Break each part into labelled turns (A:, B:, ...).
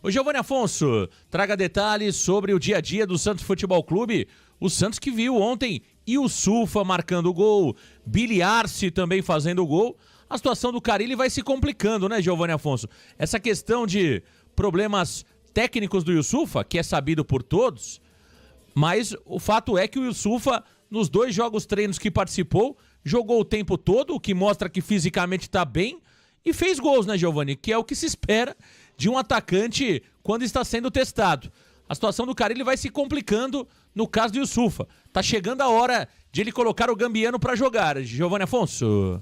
A: Ô Giovanni Afonso, traga detalhes sobre o dia a dia do Santos Futebol Clube. O Santos que viu ontem Yusufa marcando o gol, Billy Arce também fazendo o gol. A situação do Carille vai se complicando, né, Giovanni Afonso? Essa questão de problemas técnicos do Yusufa, que é sabido por todos, mas o fato é que o Yusufa, nos 2 jogos treinos que participou, jogou o tempo todo, o que mostra que fisicamente está bem, e fez gols, né, Giovanni? Que é o que se espera de um atacante quando está sendo testado. A situação do Carille vai se complicando no caso do Yusufa. Tá chegando a hora de ele colocar o Gambiano para jogar. Giovanni Afonso.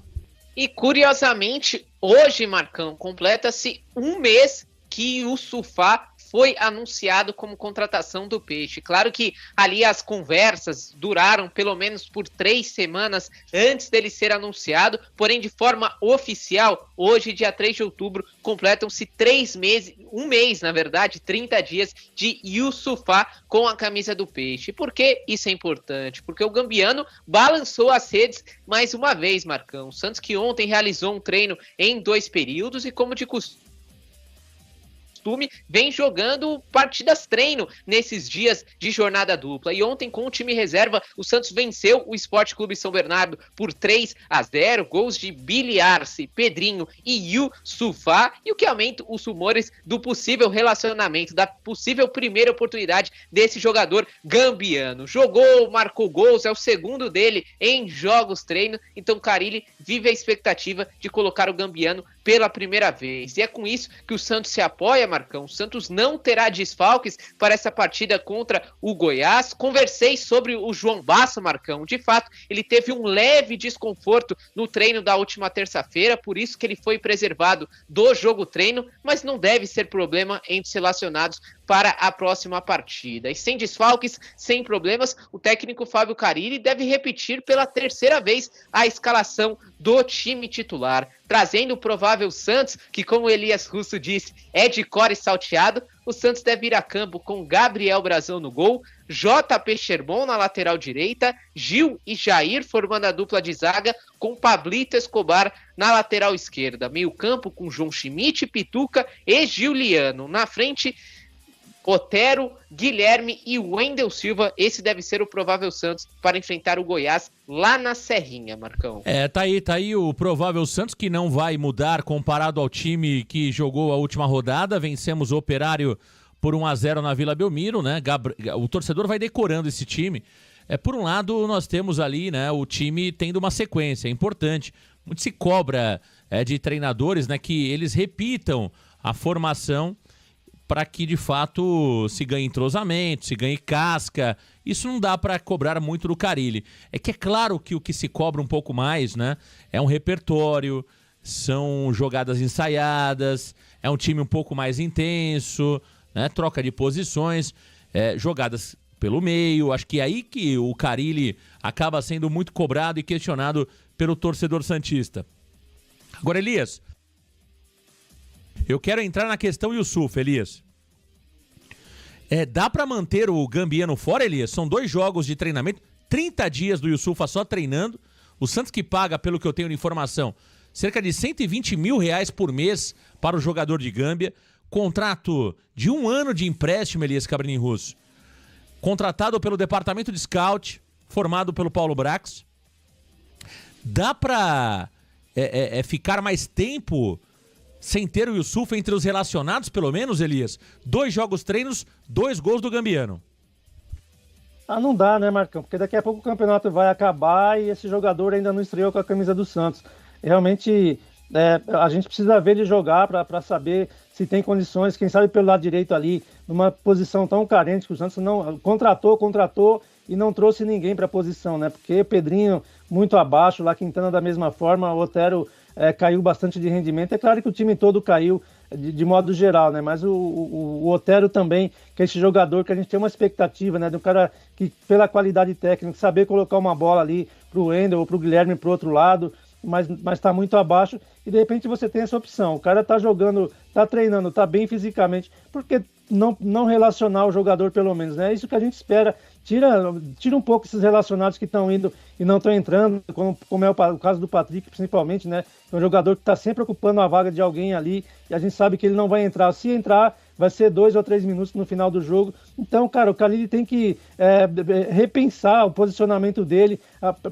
B: E curiosamente, hoje, Marcão, completa-se um mês que o Yusufa foi anunciado como contratação do Peixe. Claro que ali as conversas duraram pelo menos por 3 semanas antes dele ser anunciado, porém de forma oficial, hoje, dia 3 de outubro, completam-se 3 meses, um mês, na verdade, 30 dias de Yusufa com a camisa do Peixe. Por que isso é importante? Porque o Gambiano balançou as redes mais uma vez, Marcão. O Santos que ontem realizou um treino em 2 períodos e, como de costume, vem jogando partidas treino nesses dias de jornada dupla. E ontem, com o time reserva, o Santos venceu o Sport Clube São Bernardo por 3-0, gols de Billy Arce, Pedrinho e Yusufa, e o que aumenta os rumores do possível relacionamento, da possível primeira oportunidade desse jogador gambiano. Jogou, marcou gols, é o segundo dele em jogos treino, então Carille vive a expectativa de colocar o gambiano pela primeira vez. E é com isso que o Santos se apoia, Marcão. O Santos não terá desfalques para essa partida contra o Goiás. Conversei sobre o João Basso, Marcão. De fato, ele teve um leve desconforto no treino da última terça-feira, por isso que ele foi preservado do jogo treino, mas não deve ser problema entre os relacionados para a próxima partida. E sem desfalques, sem problemas, o técnico Fábio Carille deve repetir pela 3ª vez a escalação do time titular, trazendo o provável Santos, que, como Elias Russo disse, é de cor e salteado. O Santos deve ir a campo com Gabriel Brazão no gol, JP Sherbon na lateral direita, Gil e Jair formando a dupla de zaga, com Pablito Escobar na lateral esquerda. Meio campo com João Schmidt, Pituca e Giuliano. Na frente, Otero, Guilherme e Wendel Silva. Esse deve ser o provável Santos para enfrentar o Goiás lá na Serrinha, Marcão.
A: Tá aí o provável Santos, que não vai mudar comparado ao time que jogou a última rodada. Vencemos o Operário por 1-0 na Vila Belmiro, né? O torcedor vai decorando esse time. Por um lado, nós temos ali, né, o time tendo uma sequência, é importante. Muito se cobra de treinadores, né, que eles repitam a formação para que, de fato, se ganhe entrosamento, se ganhe casca. Isso não dá para cobrar muito do Carille. É que é claro que o que se cobra um pouco mais, né, é um repertório, são jogadas ensaiadas, é um time um pouco mais intenso, né, troca de posições, jogadas pelo meio. Acho que é aí que o Carille acaba sendo muito cobrado e questionado pelo torcedor santista. Agora, Elias, eu quero entrar na questão Yusufa, Elias. Dá pra manter o Gambiano fora, Elias? São 2 jogos de treinamento, 30 dias do Yusufa só treinando. O Santos que paga, pelo que eu tenho de informação, cerca de R$120 mil por mês para o jogador de Gâmbia. Contrato de 1 ano de empréstimo, Elias Cabrini Russo. Contratado pelo departamento de scout, formado pelo Paulo Brax. Dá pra ficar mais tempo sem ter o Yusufa entre os relacionados, pelo menos, Elias? 2 jogos treinos, 2 gols do Gambiano.
C: Não dá, né, Marcão? Porque daqui a pouco o campeonato vai acabar e esse jogador ainda não estreou com a camisa do Santos. Realmente, a gente precisa ver ele jogar para saber se tem condições, quem sabe pelo lado direito ali, numa posição tão carente que o Santos não contratou e não trouxe ninguém para a posição, né? Porque Pedrinho muito abaixo, lá Quintana da mesma forma, o Otero caiu bastante de rendimento. É claro que o time todo caiu de modo geral, né? Mas o Otero também, que é esse jogador que a gente tem uma expectativa, né? Do cara que, pela qualidade técnica, saber colocar uma bola ali pro Wendel ou pro Guilherme pro outro lado, mas está muito abaixo. e de repente você tem essa opção. O cara tá jogando, tá treinando, tá bem fisicamente, porque não relacionar o jogador pelo menos, né? É isso que a gente espera. Tira um pouco esses relacionados que estão indo e não estão entrando, como é o caso do Patrick, principalmente, né? É um jogador que está sempre ocupando a vaga de alguém ali e a gente sabe que ele não vai entrar. Se entrar, vai ser 2 ou 3 minutos no final do jogo. Então, cara, o Khalil tem que repensar o posicionamento dele,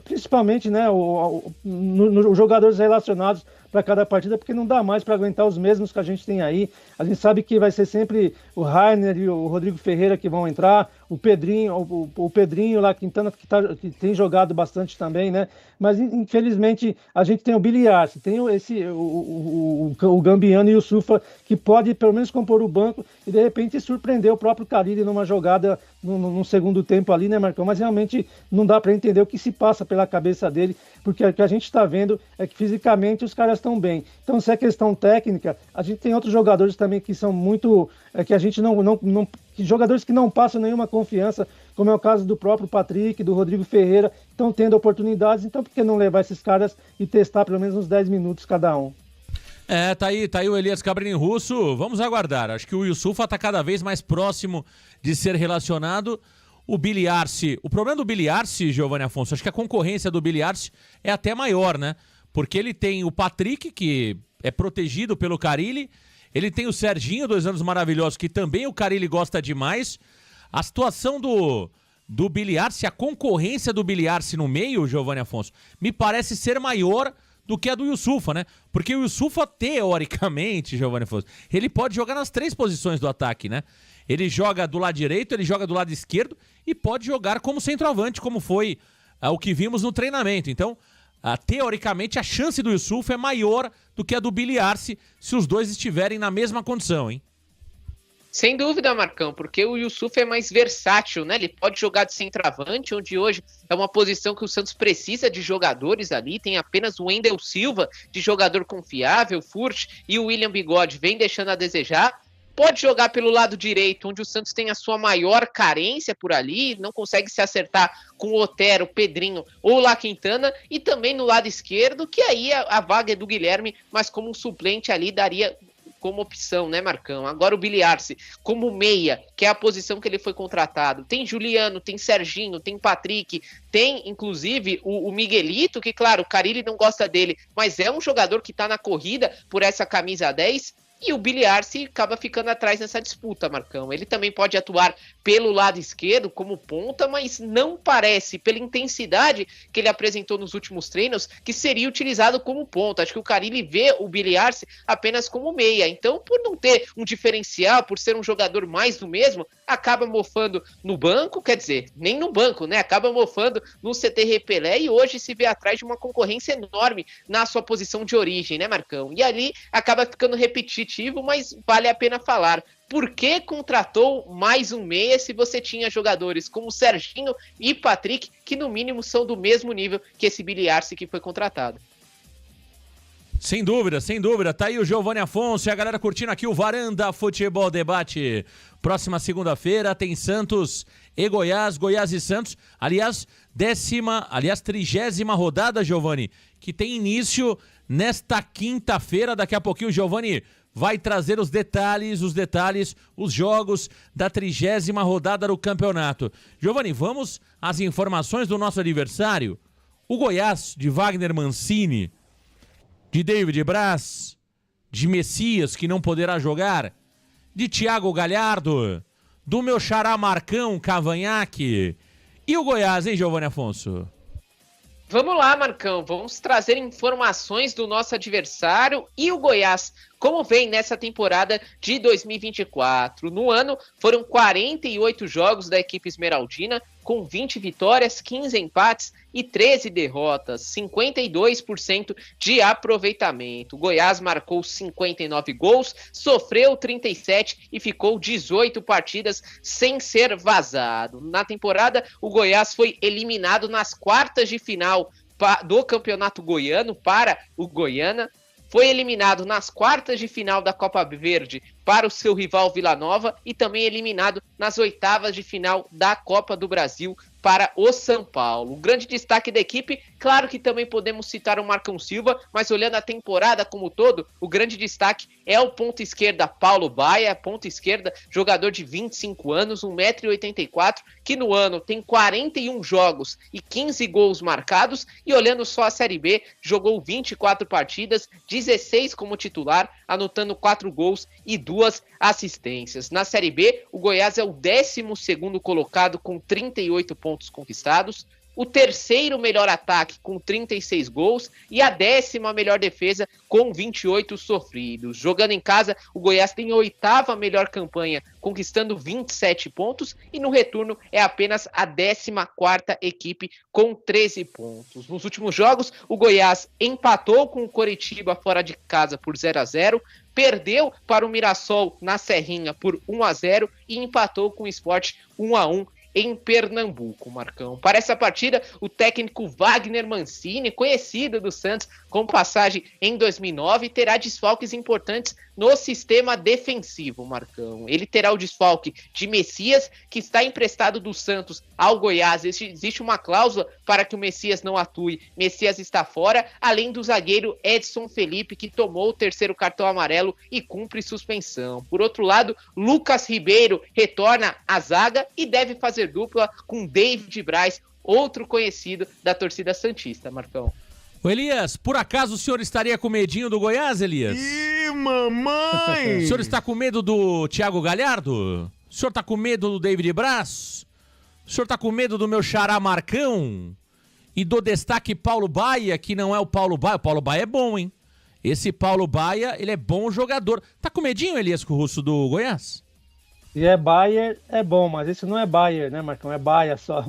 C: principalmente, né, os jogadores relacionados para cada partida, porque não dá mais para aguentar os mesmos que a gente tem aí. A gente sabe que vai ser sempre o Rainer e o Rodrigo Ferreira que vão entrar, o Pedrinho, o Pedrinho lá, Quintana, que tem jogado bastante também, né? Mas, infelizmente, a gente tem o Billy Arce, tem o Gambiano e o Sufa, que pode, pelo menos, compor o banco e, de repente, surpreender o próprio Khalil numa jogada no segundo tempo ali, né, Marcão? Mas, realmente, não dá para entender o que se passa pela cabeça dele, porque o que a gente está vendo é que, fisicamente, os caras estão bem. Então, se é questão técnica, a gente tem outros jogadores também que são muito... que a gente jogadores que não passam nenhuma confiança, como é o caso do próprio Patrick, do Rodrigo Ferreira, estão tendo oportunidades, então por que não levar esses caras e testar pelo menos uns 10 minutos cada um?
A: Tá aí o Elias Cabrini Russo, vamos aguardar. Acho que o Yusufa está cada vez mais próximo de ser relacionado. O Billy Arce, o problema do Billy Arce, Giovanni Afonso, acho que a concorrência do Billy Arce é até maior, né? Porque ele tem o Patrick, que é protegido pelo Carille, ele tem o Serginho, 2 anos maravilhosos, que também o Carille gosta demais. A situação do Billy Arce, a concorrência do Billy Arce no meio, Giovanni Afonso, me parece ser maior do que a do Yusufa, né? Porque o Yusufa, teoricamente, Giovanni Afonso, ele pode jogar nas 3 posições do ataque, né? Ele joga do lado direito, ele joga do lado esquerdo e pode jogar como centroavante, como foi o que vimos no treinamento. Então, teoricamente, a chance do Yusufa é maior do que a do Billy Arce se os dois estiverem na mesma condição, hein?
B: Sem dúvida, Marcão, porque o Yusuf é mais versátil, né? Ele pode jogar de centroavante, onde hoje é uma posição que o Santos precisa de jogadores ali. Tem apenas o Wendel Silva, de jogador confiável, Furt, e o William Bigode vem deixando a desejar. Pode jogar pelo lado direito, onde o Santos tem a sua maior carência por ali, não consegue se acertar com o Otero, Pedrinho ou La Quintana, e também no lado esquerdo, que aí a vaga é do Guilherme, mas como um suplente ali daria como opção, né, Marcão? Agora o Billy Arce, como meia, que é a posição que ele foi contratado. Tem Juliano, tem Serginho, tem Patrick, tem, inclusive, o Miguelito, que, claro, o Carille não gosta dele, mas é um jogador que tá na corrida por essa camisa 10, e o Billy Arce acaba ficando atrás nessa disputa, Marcão. Ele também pode atuar pelo lado esquerdo como ponta, mas não parece, pela intensidade que ele apresentou nos últimos treinos, que seria utilizado como ponta. Acho que o Carille vê o Billy Arce apenas como meia. Então, por não ter um diferencial, por ser um jogador mais do mesmo, acaba mofando no banco, quer dizer, nem no banco, né? Acaba mofando no CT Repelé e hoje se vê atrás de uma concorrência enorme na sua posição de origem, né, Marcão? E ali acaba ficando repetitivo, mas vale a pena falar. Por que contratou mais um meia se você tinha jogadores como Serginho e Patrick, que no mínimo são do mesmo nível que esse Billy Arce que foi contratado?
A: Sem dúvida, sem dúvida. Tá aí o Giovanni Afonso e a galera curtindo aqui o Varanda Futebol Debate. Próxima segunda-feira tem Santos e Goiás, Goiás e Santos. Aliás, 30ª rodada, Giovanni, que tem início nesta quinta-feira. Daqui a pouquinho o Giovanni vai trazer os detalhes, os jogos da 30ª rodada do campeonato. Giovanni, vamos às informações do nosso adversário. O Goiás, de Wagner Mancini, de David Braz, de Messias, que não poderá jogar, de Thiago Galhardo, do meu xará Marcão Cavanhaque. E o Goiás, hein, Giovanni Afonso?
B: Vamos lá, Marcão, vamos trazer informações do nosso adversário e o Goiás, como vem nessa temporada de 2024. No ano, foram 48 jogos da equipe esmeraldina, com 20 vitórias, 15 empates e 13 derrotas, 52% de aproveitamento. O Goiás marcou 59 gols, sofreu 37 e ficou 18 partidas sem ser vazado. Na temporada, o Goiás foi eliminado nas quartas de final do Campeonato Goiano para o Goiânia. Foi eliminado nas quartas de final da Copa Verde para o seu rival Vila Nova e também eliminado nas oitavas de final da Copa do Brasil para o São Paulo. O grande destaque da equipe, claro que também podemos citar o Marcão Silva, mas olhando a temporada como um todo, o grande destaque é o ponta esquerda Paulo Baia, ponta esquerda, jogador de 25 anos, 1,84 m, que no ano tem 41 jogos e 15 gols marcados, e olhando só a Série B, jogou 24 partidas, 16 como titular, anotando 4 gols e 2 assistências. Na Série B, o Goiás é o 12º colocado com 38 pontos conquistados, o terceiro melhor ataque com 36 gols e a 10ª melhor defesa com 28 sofridos. Jogando em casa, o Goiás tem a 8ª melhor campanha, conquistando 27 pontos, e no retorno é apenas a 14ª equipe com 13 pontos. Nos últimos jogos, o Goiás empatou com o Coritiba fora de casa por 0-0, perdeu para o Mirassol na Serrinha por 1-0 e empatou com o Sport 1-1 em Pernambuco, Marcão. Para essa partida, o técnico Wagner Mancini, conhecido do Santos com passagem em 2009, terá desfalques importantes no sistema defensivo, Marcão. Ele terá o desfalque de Messias, que está emprestado do Santos ao Goiás. Existe uma cláusula para que o Messias não atue. Messias está fora, além do zagueiro Edson Felipe, que tomou o 3º cartão amarelo e cumpre suspensão. Por outro lado, Lucas Ribeiro retorna à zaga e deve fazer dupla com David Braz, outro conhecido da torcida santista, Marcão.
A: Ô Elias, por acaso o senhor estaria com medinho do Goiás, Elias?
D: Ih, mamãe!
A: O senhor está com medo do Thiago Galhardo? O senhor está com medo do David Braz? O senhor está com medo do meu xará Marcão? E do destaque Paulo Baia, que não é o Paulo Baia. O Paulo Baia é bom, hein? Esse Paulo Baia, ele é bom jogador. Tá com medinho, Elias, com o russo do Goiás?
C: Se é Bayer, é bom, mas esse não é Bayer, né, Marcão? É Baia só.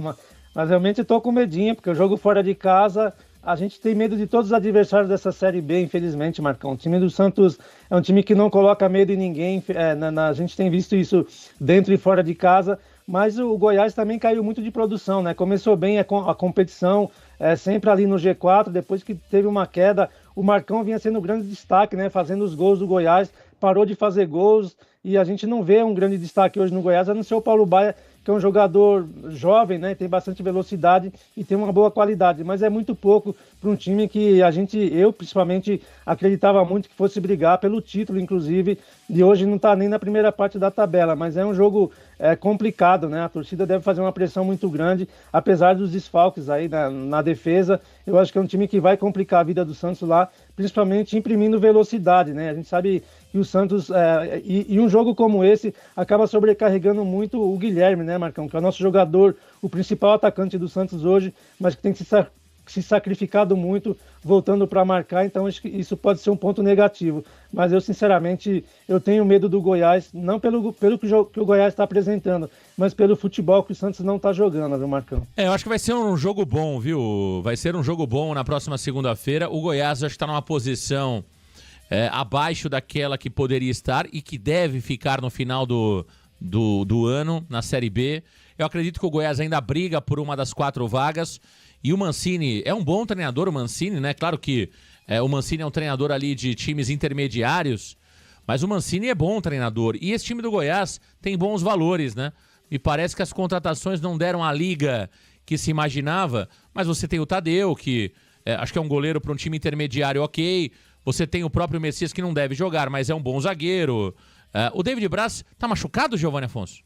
C: Mas realmente eu tô com medinho, porque eu jogo fora de casa. A gente tem medo de todos os adversários dessa Série B, infelizmente, Marcão. O time do Santos é um time que não coloca medo em ninguém. A gente tem visto isso dentro e fora de casa. Mas o Goiás também caiu muito de produção, né? Começou bem a competição, sempre ali no G4. Depois que teve uma queda, o Marcão vinha sendo um grande destaque, né? Fazendo os gols do Goiás. Parou de fazer gols e a gente não vê um grande destaque hoje no Goiás, a não ser o Paulo Baia, que é um jogador jovem, né? Tem bastante velocidade e tem uma boa qualidade, mas é muito pouco para um time que eu principalmente acreditava muito que fosse brigar pelo título, inclusive, e hoje não está nem na primeira parte da tabela, mas é um jogo complicado, né? A torcida deve fazer uma pressão muito grande, apesar dos desfalques aí na defesa. Eu acho que é um time que vai complicar a vida do Santos lá, principalmente imprimindo velocidade, né? A gente sabe que o Santos, e um jogo como esse, acaba sobrecarregando muito o Guilherme, né, Marcão? Que é o nosso jogador, o principal atacante do Santos hoje, mas que tem se sacrificado muito, voltando para marcar, então acho que isso pode ser um ponto negativo. Mas eu, sinceramente, eu tenho medo do Goiás, não pelo que o Goiás está apresentando, mas pelo futebol que o Santos não está jogando, viu, Marcão?
A: Eu acho que vai ser um jogo bom, viu? Vai ser um jogo bom na próxima segunda-feira. O Goiás acho que está numa posição abaixo daquela que poderia estar e que deve ficar no final do ano, na Série B. Eu acredito que o Goiás ainda briga por uma das 4 vagas. E o Mancini é um bom treinador, o Mancini, né? Claro que o Mancini é um treinador ali de times intermediários, mas o Mancini é bom treinador. E esse time do Goiás tem bons valores, né? Me parece que as contratações não deram a liga que se imaginava, mas você tem o Tadeu, que acho que é um goleiro para um time intermediário ok. Você tem o próprio Messias, que não deve jogar, mas é um bom zagueiro. O David Braz tá machucado, Giovanni Afonso?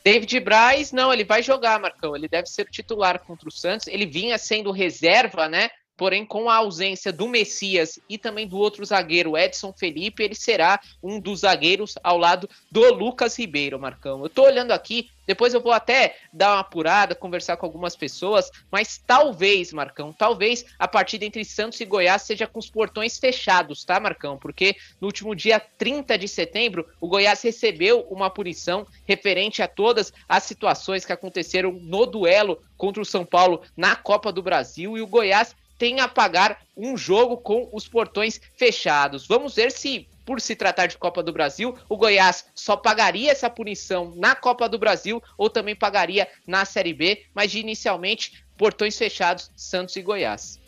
B: David Braz, não, ele vai jogar, Marcão. Ele deve ser titular contra o Santos. Ele vinha sendo reserva, né? Porém, com a ausência do Messias e também do outro zagueiro, Edson Felipe, ele será um dos zagueiros ao lado do Lucas Ribeiro, Marcão. Eu tô olhando aqui, depois eu vou até dar uma apurada, conversar com algumas pessoas, mas talvez, Marcão, talvez a partida entre Santos e Goiás seja com os portões fechados, tá, Marcão? Porque no último dia 30 de setembro, o Goiás recebeu uma punição referente a todas as situações que aconteceram no duelo contra o São Paulo na Copa do Brasil, e o Goiás tem a pagar um jogo com os portões fechados. Vamos ver se, por se tratar de Copa do Brasil, o Goiás só pagaria essa punição na Copa do Brasil ou também pagaria na Série B, mas inicialmente, portões fechados, Santos e Goiás.